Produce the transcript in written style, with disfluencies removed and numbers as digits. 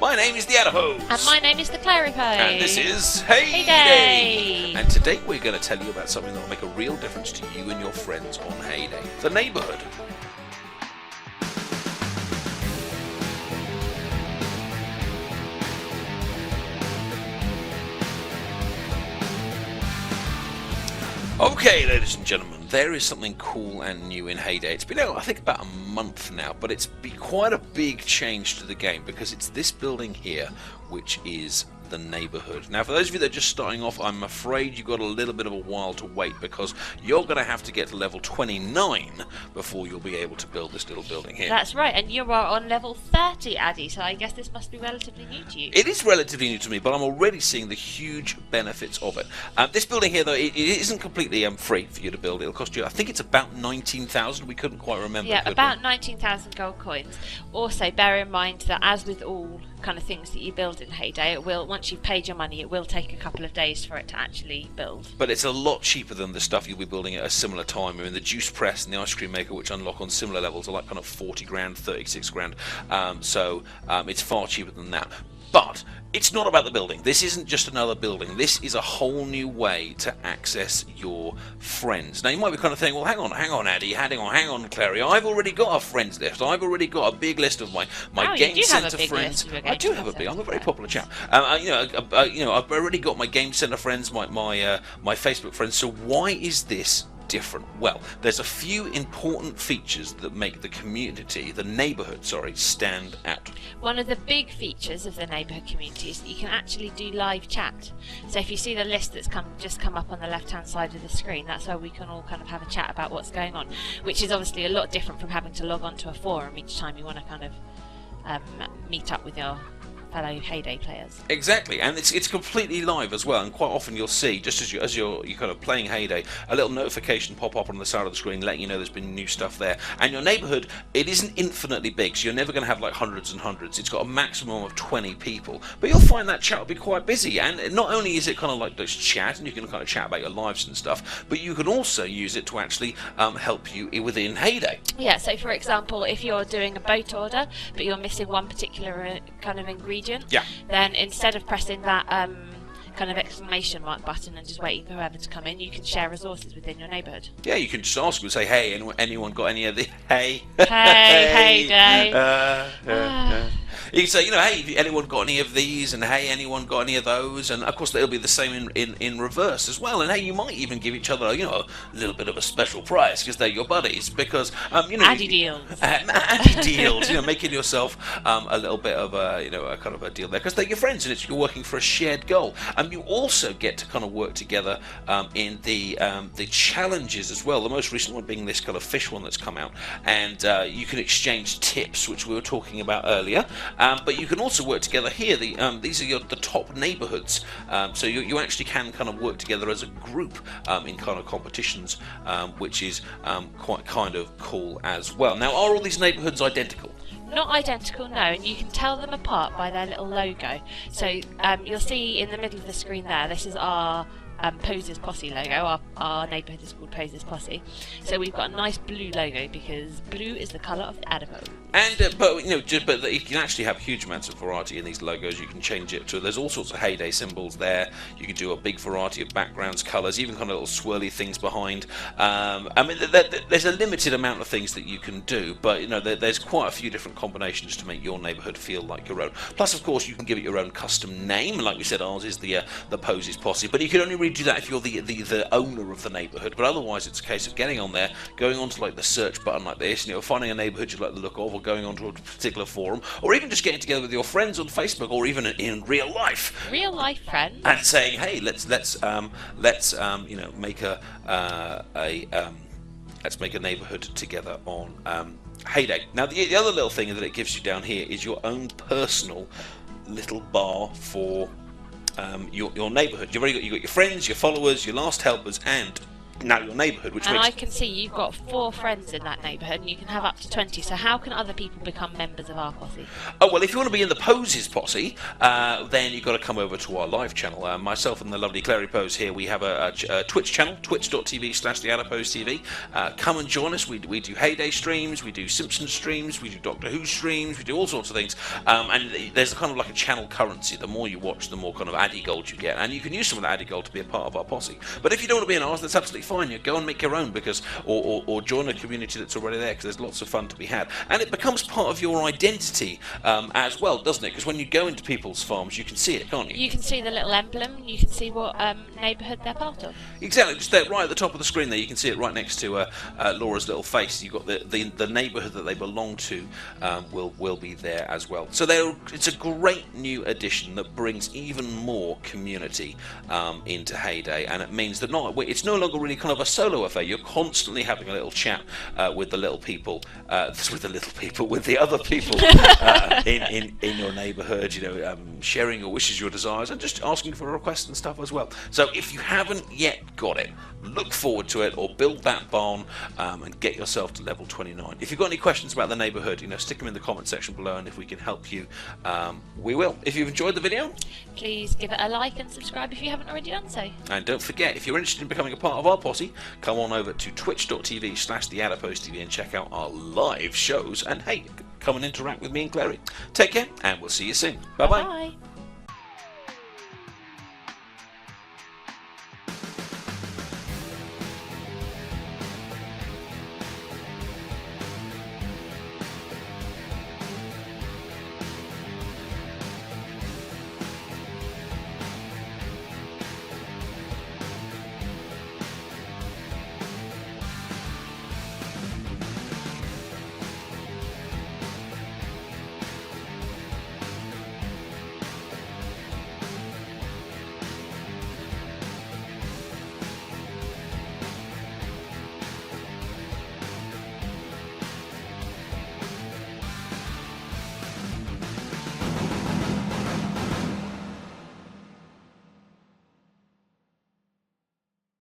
My name is TheAdiposeTV. And my name is ClariePose. And this is HayDay. HayDay. And today we're going to tell you about something that will make a real difference to you and your friends on HayDay. The Neighbourhood. Okay, ladies and gentlemen, there is something cool and new in HayDay. It's been out, I think, about a month now, but it's been quite a big change to the game because it's this building here, which is the Neighbourhood. Now, for those of you that are just starting off, I'm afraid you've got a little bit of a while to wait because you're going to have to get to level 29 before you'll be able to build this little building here. That's right, and you are on level 30, Addy, so I guess this must be relatively new to you. It is relatively new to me, but I'm already seeing the huge benefits of it. This building here, though, it isn't completely free for you to build. It'll cost you, I think it's about 19,000. We couldn't quite remember. Yeah, about 19,000 gold coins. Also, bear in mind that as with all kind of things that you build in HayDay, it will, once you've paid your money, it will take a couple of days for it to actually build. But it's a lot cheaper than the stuff you'll be building at a similar time. I mean, the juice press and the ice cream maker, which unlock on similar levels, are like kind of 40 grand, 36 grand. So it's far cheaper than that. But it's not about the building. This isn't just another building. This is a whole new way to access your friends. Now, you might be kind of thinking, well, hang on, Addy, hang on, Clary. I've already got a friends list. I've already got a big list of my game centre friends. I do have a big. I'm a very popular chap. I've already got my game centre friends, my Facebook friends. So why is this different? Well, there's a few important features that make the community, the neighbourhood, stand out. One of the big features of the neighbourhood community is that you can actually do live chat. So if you see the list that's just come up on the left-hand side of the screen, that's where we can all kind of have a chat about what's going on, which is obviously a lot different from having to log on to a forum each time you want to kind of meet up with your fellow HayDay players. Exactly, and it's completely live as well, and quite often you'll see, just as you're kind of playing HayDay, a little notification pop up on the side of the screen letting you know there's been new stuff there. And your neighbourhood, it isn't infinitely big, so you're never going to have like hundreds and hundreds. It's got a maximum of 20 people, but you'll find that chat will be quite busy. And not only is it kind of like this chat, and you can kind of chat about your lives and stuff, but you can also use it to actually help you within HayDay. Yeah, so for example, if you're doing a boat order, but you're missing one particular kind of ingredient, then instead of pressing that kind of exclamation mark button and just waiting for whoever to come in, you can share resources within your neighbourhood. Yeah, you can just ask them and say, hey, anyone got any of the HayDay. You can say, hey, anyone got any of these, and hey, anyone got any of those, and of course it'll be the same in reverse as well. And hey, you might even give each other, a little bit of a special prize because they're your buddies. Because Addy deals, Addy deals, making yourself a little bit of a kind of a deal there because they're your friends and you're working for a shared goal. And you also get to kind of work together in the challenges as well. The most recent one being this kind of fish one that's come out, and you can exchange tips, which we were talking about earlier. But you can also work together here. These are the top neighbourhoods, so you actually can kind of work together as a group in kind of competitions, which is quite kind of cool as well. Now, are all these neighbourhoods identical? Not identical, no, and you can tell them apart by their little logo. So you'll see in the middle of the screen there, this is our Pose's Posse logo. Our neighbourhood is called Pose's Posse. So we've got a nice blue logo because blue is the colour of the adipose. And but you can actually have huge amounts of variety in these logos. You can change it to, there's all sorts of HayDay symbols there. You can do a big variety of backgrounds, colours, even kind of little swirly things behind. I mean, there's a limited amount of things that you can do, but there's quite a few different combinations to make your neighbourhood feel like your own. Plus, of course, you can give it your own custom name. Like we said, ours is the Pose's Posse, but you can only really do that if you're the owner of the neighbourhood. But otherwise, it's a case of getting on there, going onto like the search button like this, finding a neighbourhood you like the look of, or going onto a particular forum, or even just getting together with your friends on Facebook, or even in real life. Real life friends. And saying, hey, let's make a neighbourhood together on HayDay. Now, the other little thing that it gives you down here is your own personal little bar for your neighbourhood. You've got your friends, your followers, your last helpers, and now your neighbourhood, which and makes... I can see you've got 4 friends in that neighbourhood, and you can have up to 20. So how can other people become members of our posse? Oh, well, if you want to be in the Poses posse, then you've got to come over to our live channel. Myself and the lovely ClariePose here, we have a Twitch channel, twitch.tv/TheAdiposeTV. Come and join us. We do HayDay streams, we do Simpsons streams, we do Doctor Who streams, we do all sorts of things. And there's kind of like a channel currency. The more you watch, the more kind of Addy gold you get. And you can use some of that Addy gold to be a part of our posse. But if you don't want to be in ours, that's absolutely fine. You go and make your own, because or join a community that's already there, because there's lots of fun to be had. And it becomes part of your identity as well, doesn't it? Because when you go into people's farms, you can see it, can't you? You can see the little emblem. You can see what neighbourhood they're part of. Exactly, just there, right at the top of the screen there, you can see it right next to Laura's little face. You've got the neighbourhood that they belong to will be there as well. So it's a great new addition that brings even more community into HayDay, and it means that it's no longer really kind of a solo affair. You're constantly having a little chat with the little people, with the other people in your neighbourhood, sharing your wishes, your desires, and just asking for requests and stuff as well. So if you haven't yet got it, look forward to it, or build that barn and get yourself to level 29. If you've got any questions about the neighbourhood, stick them in the comment section below, and if we can help you, we will. If you've enjoyed the video, please give it a like and subscribe if you haven't already done so. And don't forget, if you're interested in becoming a part of our posse, come on over to twitch.tv/TheAdiposeTV and check out our live shows, and hey, come and interact with me and Clary. Take care, and we'll see you soon. Bye bye.